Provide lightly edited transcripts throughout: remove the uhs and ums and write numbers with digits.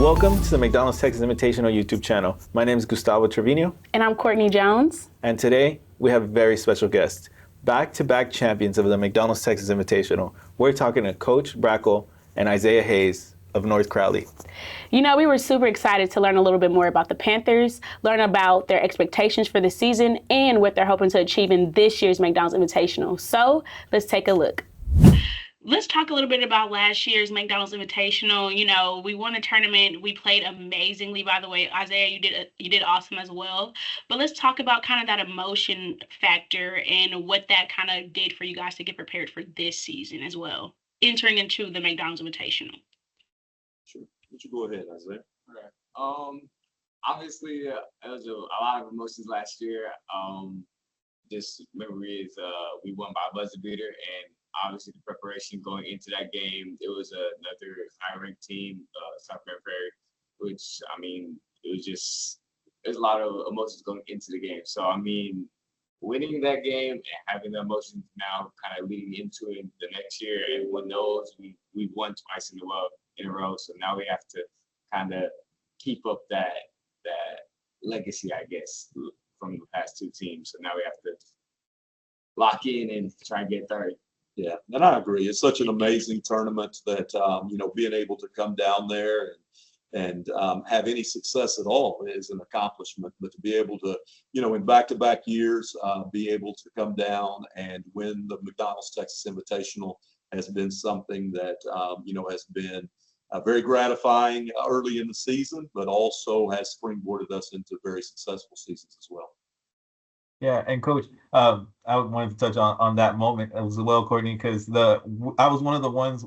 Welcome to the McDonald's Texas Invitational YouTube channel. My name is Gustavo Trevino. And I'm Courtney Jones. And today we have a very special guest. Back-to-back champions of the McDonald's Texas Invitational. We're talking to Coach Brakel and Isayah Hayes of North Crowley. You know, we were super excited to learn a little bit more about the Panthers, learn about their expectations for the season, and what they're hoping to achieve in this year's McDonald's Invitational. So let's take a look. Let's talk a little bit about last year's McDonald's Invitational. You know, we won the tournament. We played amazingly, by the way. Isayah, you did awesome as well. But let's talk about kind of that emotion factor and what that kind of did for you guys to get prepared for this season as well, entering into the McDonald's Invitational. Sure. Would you go ahead, Isayah? Okay. Obviously, it was a lot of emotions last year. Just memory is we won by a buzzer beater, and obviously the preparation going into that game, it was another high-ranked team, South Bend Prairie, which, I mean, there's a lot of emotions going into the game. So, I mean, winning that game and having the emotions now kind of leading into it the next year, everyone knows we won twice in a row. So now we have to kind of keep up that legacy, I guess, from the past two teams. So now we have to lock in and try and get third. Yeah, and I agree. It's such an amazing tournament that being able to come down there and have any success at all is an accomplishment. But to be able to, in back-to-back years, be able to come down and win the McDonald's Texas Invitational has been something that has been very gratifying early in the season, but also has springboarded us into very successful seasons as well. Yeah, and Coach, I wanted to touch on that moment as well, Courtney, because I was one of the ones,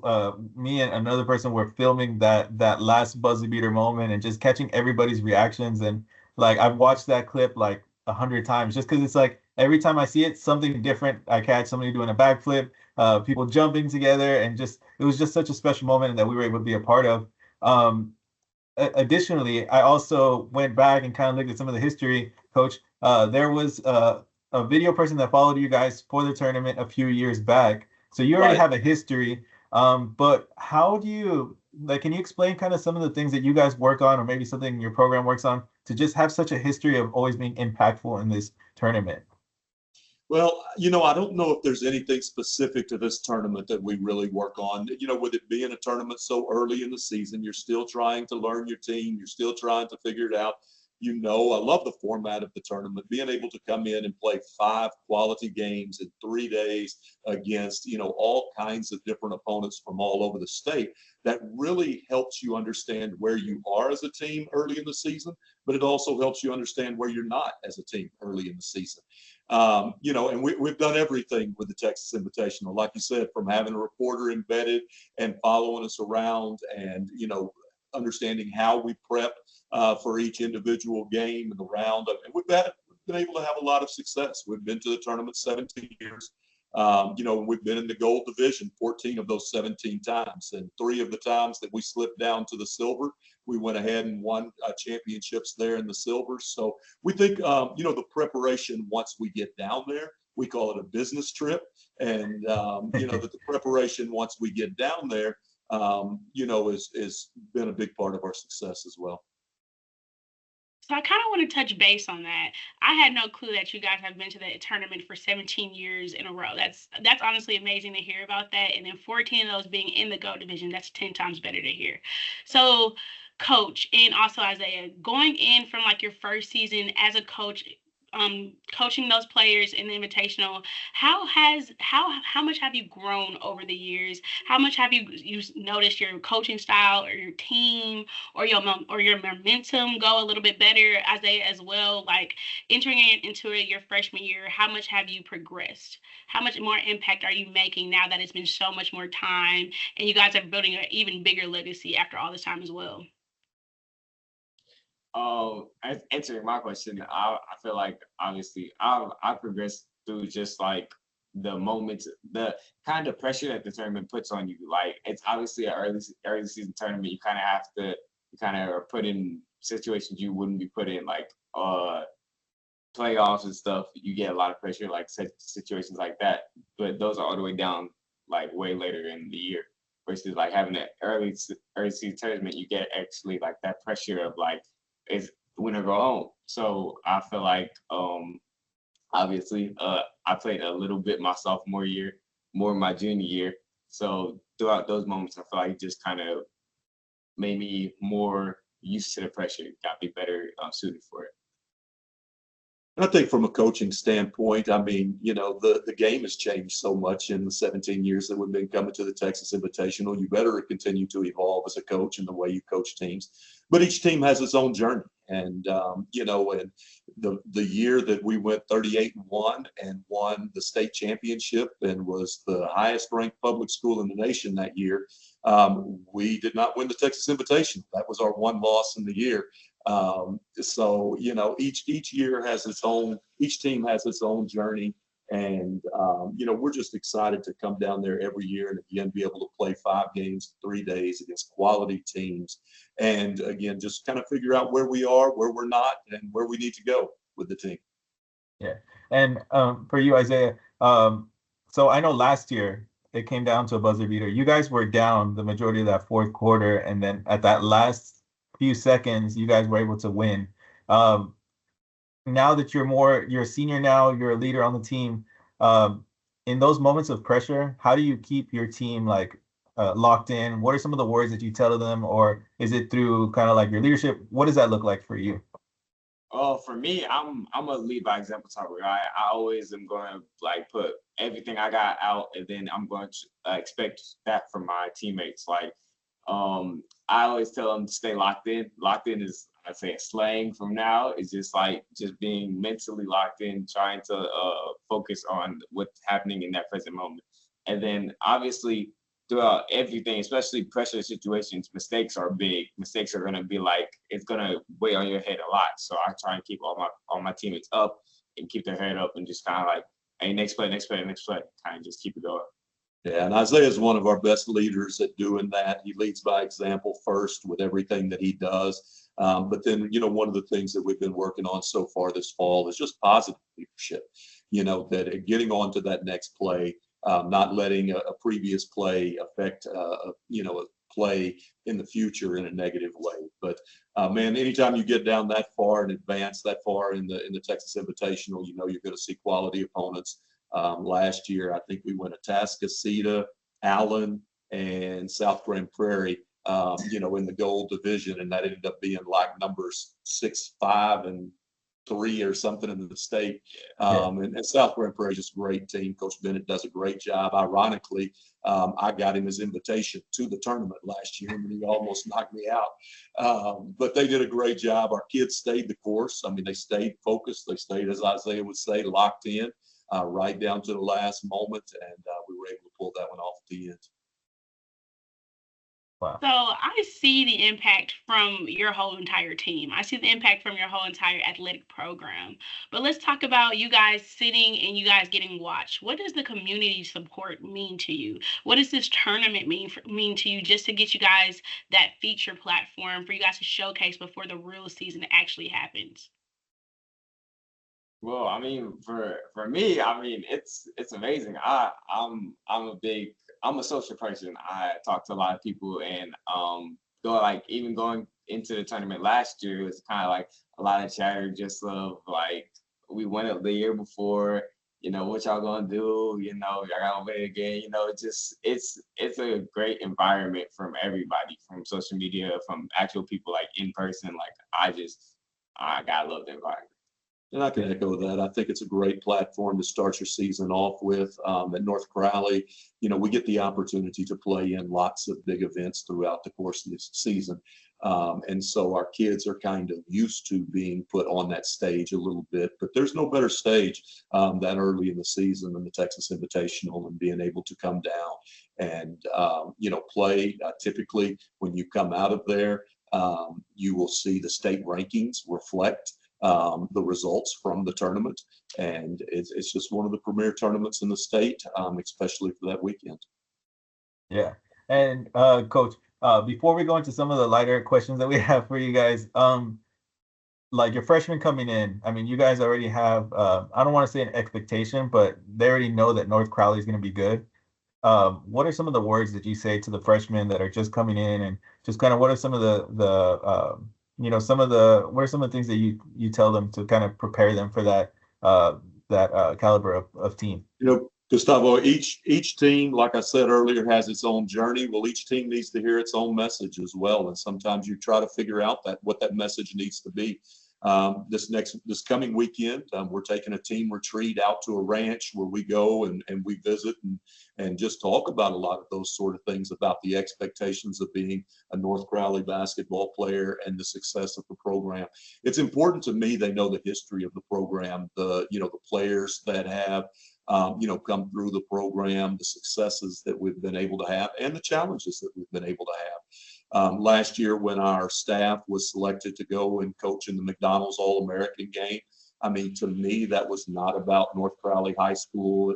me and another person were filming that last buzzer beater moment and just catching everybody's reactions. And like I've watched that clip like 100 times just because it's like every time I see it, something different. I catch somebody doing a backflip, people jumping together, and it was just such a special moment that we were able to be a part of. Additionally, I also went back and kind of looked at some of the history, Coach. There was a video person that followed you guys for the tournament a few years back. So you already have a history. But how do you, can you explain kind of some of the things that you guys work on, or maybe something your program works on, to just have such a history of always being impactful in this tournament? Well, I don't know if there's anything specific to this tournament that we really work on. With it being a tournament so early in the season, you're still trying to learn your team. You're still trying to figure it out. I love the format of the tournament, being able to come in and play 5 quality games in 3 days against, all kinds of different opponents from all over the state. That really helps you understand where you are as a team early in the season, but it also helps you understand where you're not as a team early in the season. And we've done everything with the Texas Invitational, like you said, from having a reporter embedded and following us around and, understanding how we prep for each individual game and the round. And we've been able to have a lot of success. We've been to the tournament 17 years. We've been in the gold division 14 of those 17 times. And 3 of the times that we slipped down to the silver, we went ahead and won championships there in the silver. So we think, the preparation once we get down there, we call it a business trip. And, that the preparation once we get down there, is been a big part of our success as well. So I kind of want to touch base on that. I had no clue that you guys have been to the tournament for 17 years in a row. That's honestly amazing to hear about that. And then 14 of those being in the GO division, that's 10 times better to hear. So, Coach, and also Isayah, going in from like your first season as a coach, coaching those players in the Invitational, how much have you grown over the years? How much have you noticed your coaching style or your team or your momentum go a little bit better, Isayah, as well? Like entering into your freshman year, how much have you progressed? How much more impact are you making now that it's been so much more time and you guys are building an even bigger legacy after all this time as well? Answering my question, I feel like obviously I progressed through just like the moments, the kind of pressure that the tournament puts on you. Like it's obviously an early season tournament. You kind of are put in situations you wouldn't be put in, like playoffs and stuff. You get a lot of pressure, like situations like that. But those are all the way down, like way later in the year. versus like having an early season tournament. You get actually like that pressure of like, is win or go home. So I feel like obviously I played a little bit my sophomore year, more my junior year. So throughout those moments, I feel like it just kind of made me more used to the pressure, got me better suited for it. And I think from a coaching standpoint, I mean, you know, the game has changed so much in the 17 years that we've been coming to the Texas Invitational. You better continue to evolve as a coach in the way you coach teams. But each team has its own journey. And, you know, and the year that we went 38-1 and won the state championship and was the highest ranked public school in the nation that year, we did not win the Texas Invitational. That was our one loss in the year. So, you know, each year has its own, each team has its own journey. And, you know, we're just excited to come down there every year and again, be able to play 5 games, 3 days against quality teams. And again, just kind of figure out where we are, where we're not, and where we need to go with the team. Yeah. And for you, Isaiah, so I know last year it came down to a buzzer beater. You guys were down the majority of that fourth quarter. And then at that last few seconds, you guys were able to win. Now that you're a senior now, you're a leader on the team. In those moments of pressure, how do you keep your team like locked in? What are some of the words that you tell them, or is it through kind of like your leadership? What does that look like for you? For me, I'm a lead by example type of guy. I always am going to like put everything I got out, and then I'm going to expect that from my teammates. Like, I always tell them to stay locked in. Locked in is, I'd say, a slang from now. It's just like just being mentally locked in, trying to focus on what's happening in that present moment. And then obviously throughout everything, especially pressure situations, mistakes are big. Mistakes are going to be like, it's going to weigh on your head a lot. So I try and keep all my teammates up and keep their head up and just kind of like, hey, next play, kind of just keep it going. Yeah, and Isaiah is one of our best leaders at doing that. He leads by example first with everything that he does. But then, you know, one of the things that we've been working on so far this fall is just positive leadership. You know, that getting on to that next play, not letting a previous play affect, you know, a play in the future in a negative way. But man, anytime you get down that far and advance that far in the Texas Invitational, you know, you're going to see quality opponents. Last year, I think we went Atascocita, Allen, and South Grand Prairie, you know, in the gold division, and that ended up being like numbers 6, 5, and 3 or something in the state. And South Grand Prairie is just a great team. Coach Bennett does a great job. Ironically, I got him his invitation to the tournament last year, and he almost knocked me out. But they did a great job. Our kids stayed the course. I mean, they stayed focused. They stayed, as Isaiah would say, locked in. Right down to the last moment, and we were able to pull that one off at the end. Wow. So I see the impact from your whole entire team. I see the impact from your whole entire athletic program. But let's talk about you guys sitting and you guys getting watched. What does the community support mean to you? What does this tournament mean to you, just to get you guys that feature platform for you guys to showcase before the real season actually happens? Well, I mean, for me, I mean, it's amazing. I'm a social person. I talk to a lot of people, and going into the tournament last year, it was kind of like a lot of chatter, just of like, we won it the year before. You know, what y'all gonna do? You know, y'all gotta win it again. You know, it's a great environment from everybody, from social media, from actual people, like in person. Like I gotta love the environment. And I can echo that. I think it's a great platform to start your season off with. At North Crowley, you know, we get the opportunity to play in lots of big events throughout the course of this season. And so our kids are kind of used to being put on that stage a little bit, but there's no better stage that early in the season than the Texas Invitational, and being able to come down and, you know, play. Typically, when you come out of there, you will see the state rankings reflect the results from the tournament, and it's just one of the premier tournaments in the state, especially for that weekend. Yeah. And Coach, before we go into some of the lighter questions that we have for you guys, like your freshmen coming in, I mean, you guys already have, I don't want to say an expectation, but they already know that North Crowley is going to be good. what are some of the words that you say to the freshmen that are just coming in, and just kind of what are some of what are some of the things that you tell them to kind of prepare them for that caliber of team? Gustavo, each team, like I said earlier, has its own journey. Well, each team needs to hear its own message as well. And sometimes you try to figure out what that message needs to be. This coming weekend, we're taking a team retreat out to a ranch where we go and we visit and just talk about a lot of those sort of things, about the expectations of being a North Crowley basketball player and the success of the program. It's important to me they know the history of the program, the players that have come through the program, the successes that we've been able to have, and the challenges that we've been able to have. Last year, when our staff was selected to go and coach in the McDonald's All-American game, I mean, to me, that was not about North Crowley High School,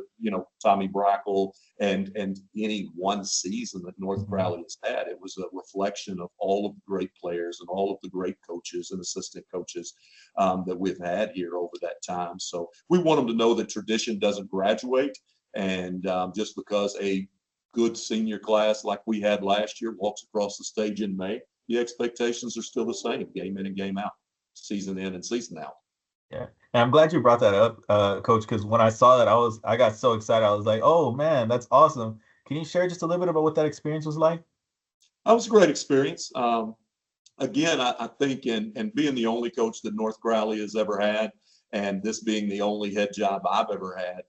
Tommy Brakel, and any one season that North Crowley has had. It was a reflection of all of the great players and all of the great coaches and assistant coaches that we've had here over that time. So we want them to know that tradition doesn't graduate, and just because a good senior class like we had last year walks across the stage in May, the expectations are still the same, game in and game out, season in and season out. Yeah, and I'm glad you brought that up, Coach, because when I saw that, I got so excited. I was like, "Oh man, that's awesome!" Can you share just a little bit about what that experience was like? That was a great experience. Again, I think, and being the only coach that North Crowley has ever had, and this being the only head job I've ever had,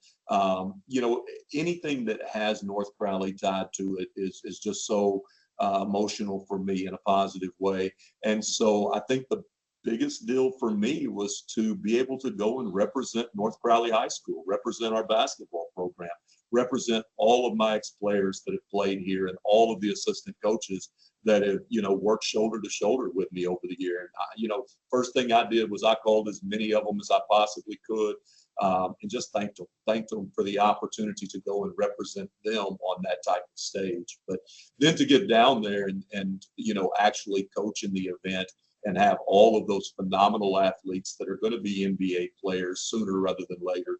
anything that has North Crowley tied to it is just so emotional for me in a positive way. And so I think the biggest deal for me was to be able to go and represent North Crowley High School, represent our basketball program, represent all of my ex-players that have played here, and all of the assistant coaches that have, worked shoulder to shoulder with me over the year. And, first thing I did was I called as many of them as I possibly could, and just thanked them for the opportunity to go and represent them on that type of stage. But then to get down there and actually coach in the event and have all of those phenomenal athletes that are going to be NBA players sooner rather than later,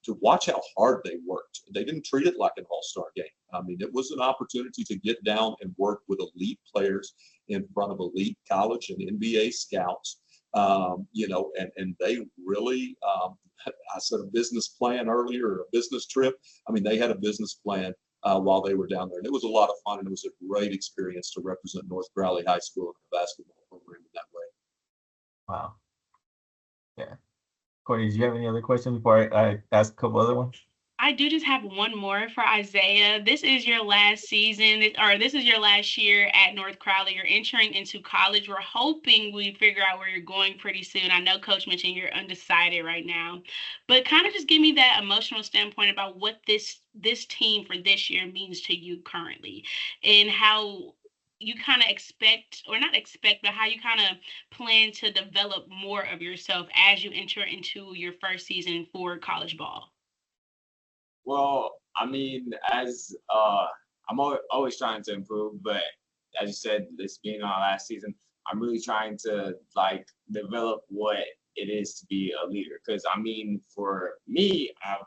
to watch how hard they worked. They didn't treat it like an all-star game. I mean, it was an opportunity to get down and work with elite players in front of elite college and NBA scouts, and they really, I said a business plan earlier, or a business trip. I mean, they had a business plan while they were down there. And it was a lot of fun, and it was a great experience to represent North Crowley High School in the basketball program in that way. Wow. Yeah. Courtney, do you have any other questions before I ask a couple other ones? I do just have one more for Isayah. This is your last season, or this is your last year at North Crowley. You're entering into college. We're hoping we figure out where you're going pretty soon. I know Coach mentioned you're undecided right now, but kind of just give me that emotional standpoint about what this team for this year means to you currently, and how you kind of expect, or not expect, but how you kind of plan to develop more of yourself as you enter into your first season for college ball. Well, I mean, as I'm always trying to improve, but as you said, this being our last season, I'm really trying to develop what it is to be a leader. Because I mean, for me, I've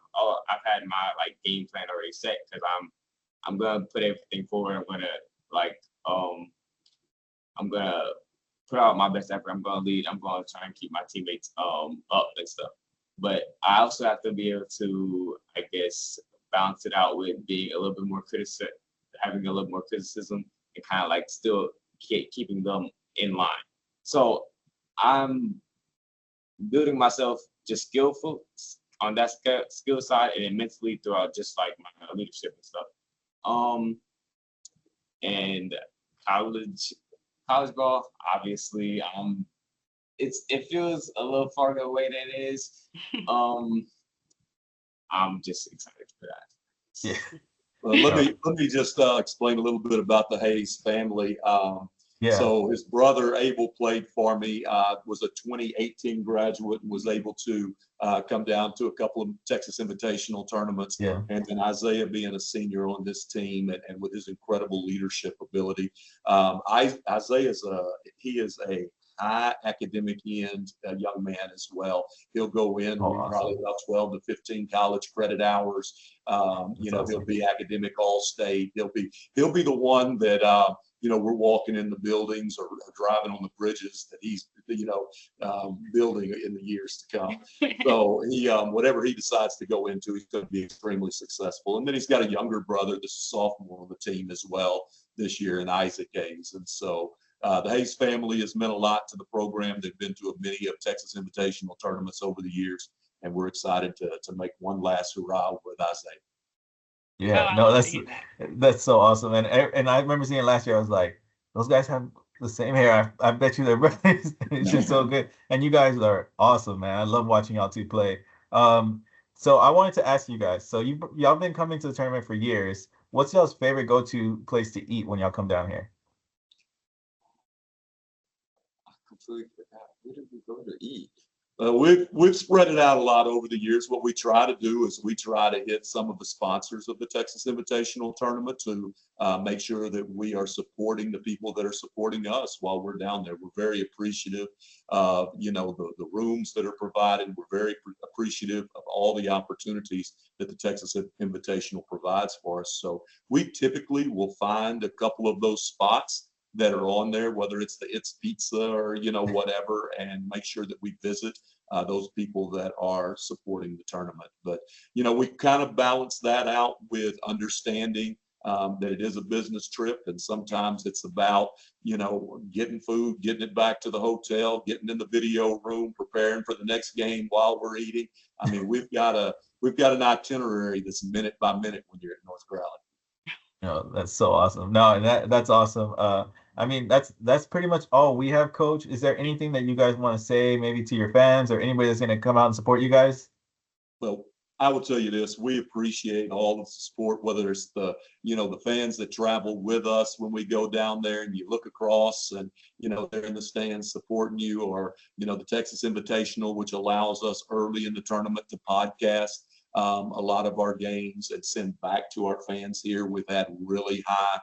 had my game plan already set, because I'm gonna put everything forward. I'm gonna put out my best effort. I'm gonna lead. I'm gonna try and keep my teammates up and stuff. But I also have to be able to, I guess, balance it out with being a little bit more having a little more criticism, and kind of still keeping them in line. So I'm building myself just skillful on that skill side, and then mentally throughout just my leadership and stuff. And college ball, obviously, it feels a little farther away than it is. I'm just excited for that. Yeah. Well, let me just explain a little bit about the Hayes family. So his brother Abel played for me, was a 2018 graduate, and was able to come down to a couple of Texas Invitational tournaments. Yeah. And then Isayah being a senior on this team, and with his incredible leadership ability. Isayah is high academic end young man as well. He'll go in probably about 12 to 15 college credit hours. He'll be academic all-state. He'll be the one that we're walking in the buildings or driving on the bridges that he's building in the years to come. So he whatever he decides to go into, he's going to be extremely successful. And then he's got a younger brother that's a sophomore on the team as well this year in Isaac Hayes. And so the Hayes family has meant a lot to the program. They've been to many of Texas Invitational tournaments over the years, and we're excited to make one last hurrah with Isaiah. Yeah, no, that's so awesome. And I remember seeing it last year. I was like, those guys have the same hair. I bet you they're brothers. It's just so good. And you guys are awesome, man. I love watching y'all two play. So I wanted to ask you guys. So y'all been coming to the tournament for years. What's y'all's favorite go-to place to eat when y'all come down here? I completely forgot. Where did we go to eat? We've spread it out a lot over the years. What we try to do is we try to hit some of the sponsors of the Texas Invitational Tournament to make sure that we are supporting the people that are supporting us while we're down there. We're very appreciative of the rooms that are provided. We're very appreciative of all the opportunities that the Texas Invitational provides for us. So we typically will find a couple of those spots that are on there, whether it's the It's Pizza or whatever, and make sure that we visit those people that are supporting the tournament. But we kind of balance that out with understanding that it is a business trip, and sometimes it's about getting food, getting it back to the hotel, getting in the video room, preparing for the next game while we're eating. I mean, we've got an itinerary that's minute by minute when you're at North Crowley. No, that's so awesome. No, that's awesome. I mean, that's pretty much all we have, Coach. Is there anything that you guys want to say, maybe to your fans or anybody that's going to come out and support you guys? Well, I will tell you this: we appreciate all of the support, whether it's the fans that travel with us when we go down there, and you look across, and they're in the stands supporting you, or the Texas Invitational, which allows us early in the tournament to podcast a lot of our games and send back to our fans here. We've had really high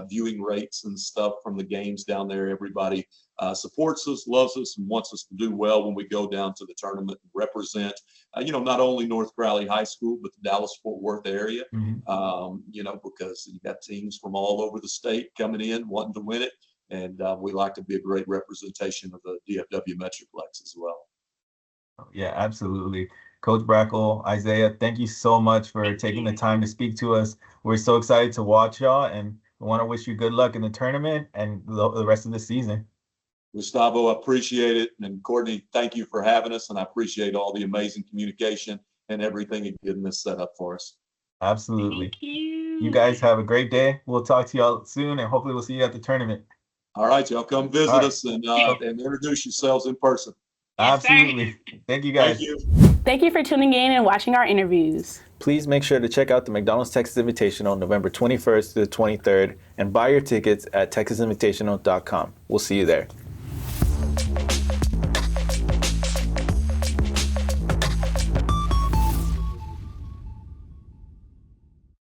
viewing rates and stuff from the games down there. Everybody supports us, loves us, and wants us to do well when we go down to the tournament and represent, not only North Crowley High School, but the Dallas-Fort Worth area, because you got teams from all over the state coming in wanting to win it. And we like to be a great representation of the DFW Metroplex as well. Yeah, absolutely. Coach Brakel, Isaiah, thank you so much for taking the time to speak to us. We're so excited to watch y'all, and we want to wish you good luck in the tournament and the rest of the season. Gustavo, I appreciate it. And Courtney, thank you for having us. And I appreciate all the amazing communication and everything and getting this set up for us. Absolutely. Thank you. You guys have a great day. We'll talk to y'all soon, and hopefully we'll see you at the tournament. All right, y'all come visit us and introduce yourselves in person. Yes, Absolutely. sir. Thank you, guys. Thank you. Thank you for tuning in and watching our interviews. Please make sure to check out the McDonald's Texas Invitational November 21st to the 23rd and buy your tickets at texasinvitational.com. We'll see you there.